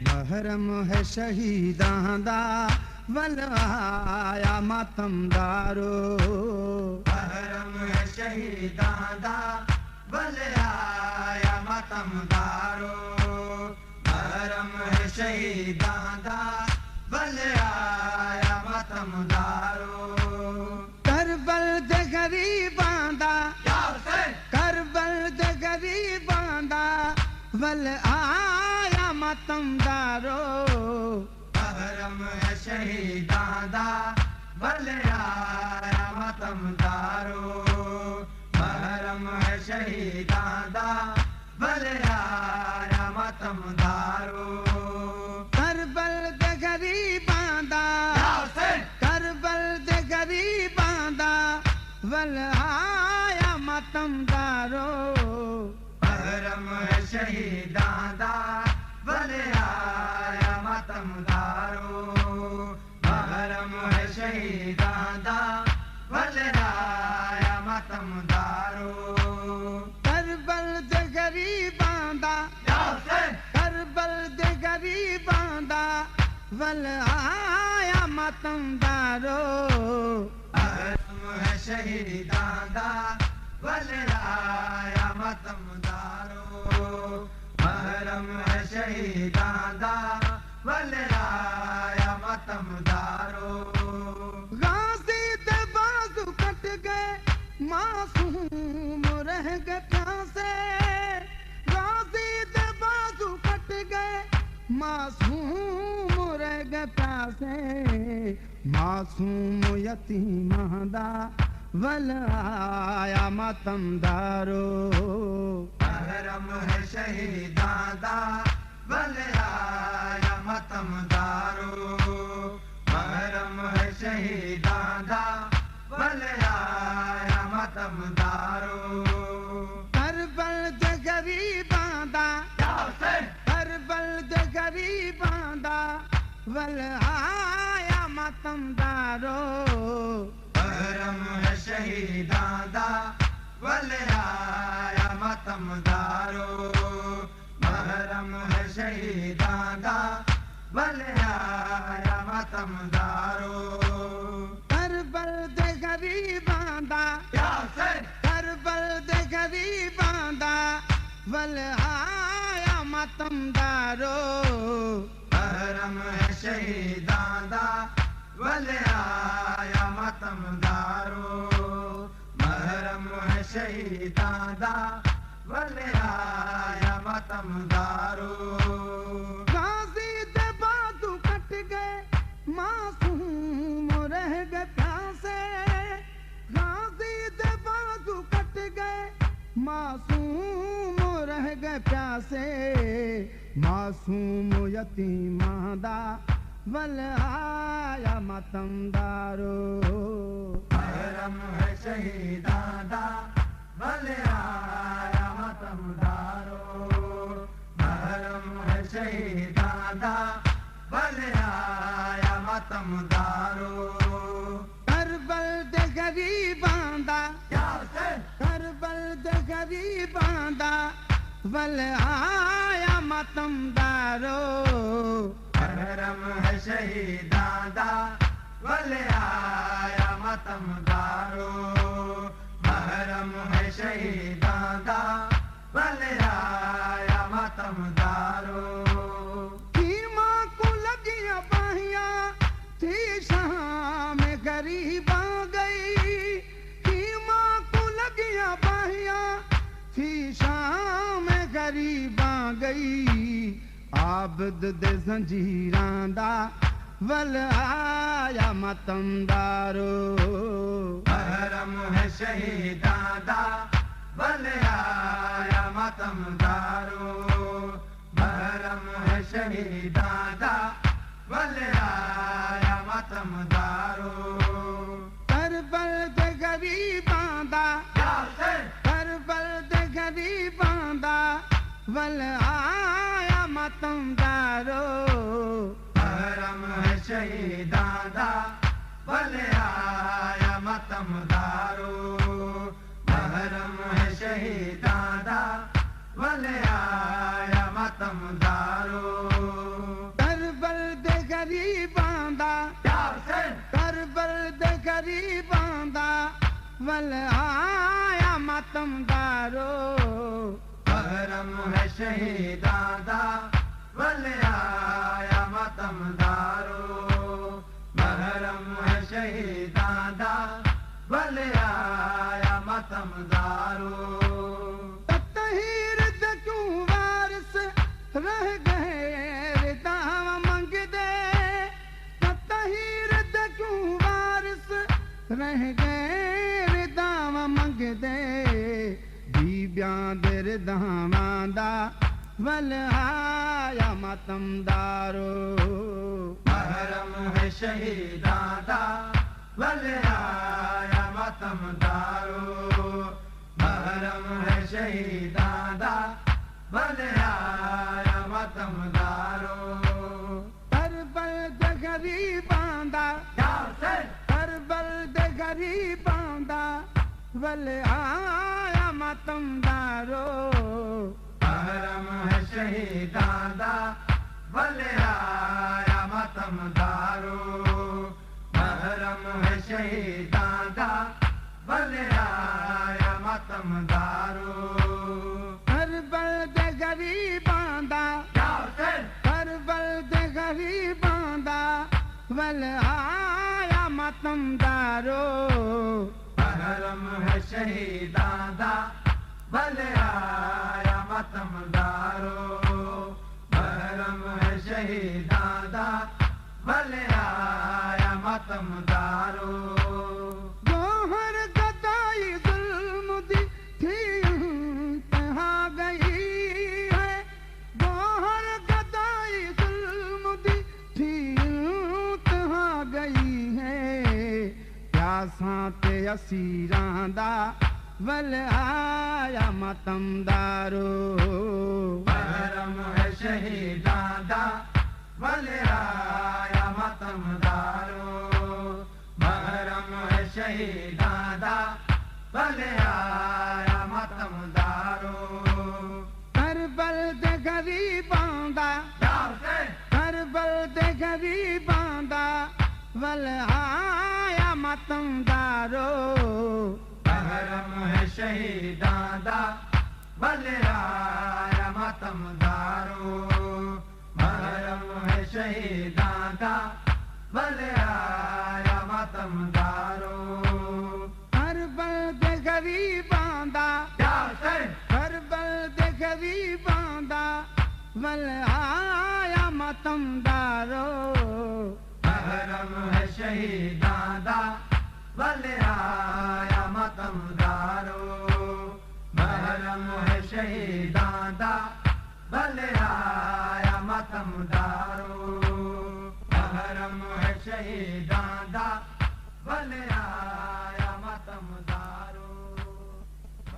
महरम है शहीदां दा वल आया मातमदारो। महरम है शहीदां दा वल आया मातमदारो। महरम है शहीदां दा वल आया मातमदारो। करबल दे गरीबां दा, करबल दे गरीबां दा वल आया मातमदारो। महरम है शहीदां दा वल आया मातमदारो। महरम है शहीदां दा वल आया मातमदारो। करबल दे गरीबां दा, करबल दे गरीबां दा वल आया मातमदारो। महरम है शहीदां दा वल आया मातमदारो। महरम है शहीदां दा वल आया मातमदारो। करबल दे गरीबां दा, करबल दे गरीबां दा वल आया मातमदारो। महरम है शहीदां दा वल आया मातमदारो। महरम है शहीदां दा वल आया मातमदारो। गाजी दे बाजू कट गए मासूम रह गए प्यासे। गाजी दे बाजू कट गए मासूम रह गए प्यासे। मासूम यतीमां दा वल आया मातमदारो। महरम है शहीदां दा वल आया मातमदारो। महरम है शहीदां दा वल आया मातमदारो। करबल दे गरीबां दा, करबल दे गरीबां दा वल आया मातमदारो। महरम है शहीदां दा वल आया मातमदारो। महरम है शहीदां दा वल आया मातमदारो। करबल दे गरीबां दा, करबल दे गरीबां दा वल आया मातमदारो। महरम है शहीदां दा वल आया मातमदारो। महरम है शहीदां दा वल आया मातमदारो। गाजी दे बाजू कट गए मासूम रह गए प्यासे। गाजी दे बाजू कट गए मासूम रह गए प्यासे। मासूम यतीमां दा वल आया मातमदारो। महरम है शहीदां दा वल आया मातमदारो। महरम है शहीदां दा वल आया मातमदारो। करबल दे गरीबां दा, करबल दे गरीबां दा वल आया मातमदारो। महरम है शहीदां दा वल आया मातमदारो। महरम है शहीदां दा वल आया मातमदारो। मां को लगियां बाहियां थी शाम गरीबां गई। मां को लगियां बाहियां थी शाम गरीबां गई। आबद दे जंजीरां दा वल आया मातमदारो। महरम है शहीदां दा वल आया मातमदारो। महरम है शहीदां दा वल आया मातमदारो। करबल दे गरीबां दा, करबल दे गरीबां दा वल आया मातमदारो। महरम है शहीदां दा वल आया मातमदारो। महरम है शहीदां दा वल आया मातमदारो। वल आया मातमदारो महरम है शहीदां दा वल आया मातमदारो महरम है शहीदां दा वल आया मातमदारो तहीर क्यों वारिस रह गए रिदाव मंगदे तहीर क्यों वारिस रह गए रिदाव मंगदे बीबियां दे रिदावां दा वल आया मातमदारो महरम है शहीदां दा वल आया मातमदारो महरम है शहीदां दा वल आया मातमदारो करबल दे गरीबां दा करबल दे गरीबां दा वल आया मातमदारो महरम है शहीदां दा वल आया मातमदारो महरम है शहीदां दा वल आया मातमदारो करबल दे गरीबां दा करबल दे गरीबां दा वल आया मातमदारो महरम है शहीदां दा वल आया मातमदारो महरम है शहीदां दा वल आया मातमदारो गोहर गदाई जुल्म दी थी तहाँ गई है गोहर गदाई जुल्म दी थी तहाँ गई है प्यासां ते असीरां दा वल आया मातमदारो महरम है शहीदां दा वल आया मातमदारो महरम है शहीदां दा वल आया मातमदारो करबल दे गरीबां दा करबल दे गरीबां दा वल आया मातमदारो महरम है शहीदां दा वल आया मातमदारो महरम है शहीदां दा वल आया मातमदारो करबल दे गरीबां दा करबल दे गरीबां दा वल आया मातमदारो महरम है शहीदां दा वल आया मातमदारो महरम है शहीदां दा वल आया मातमदारो महरम है शहीदां दा वल आया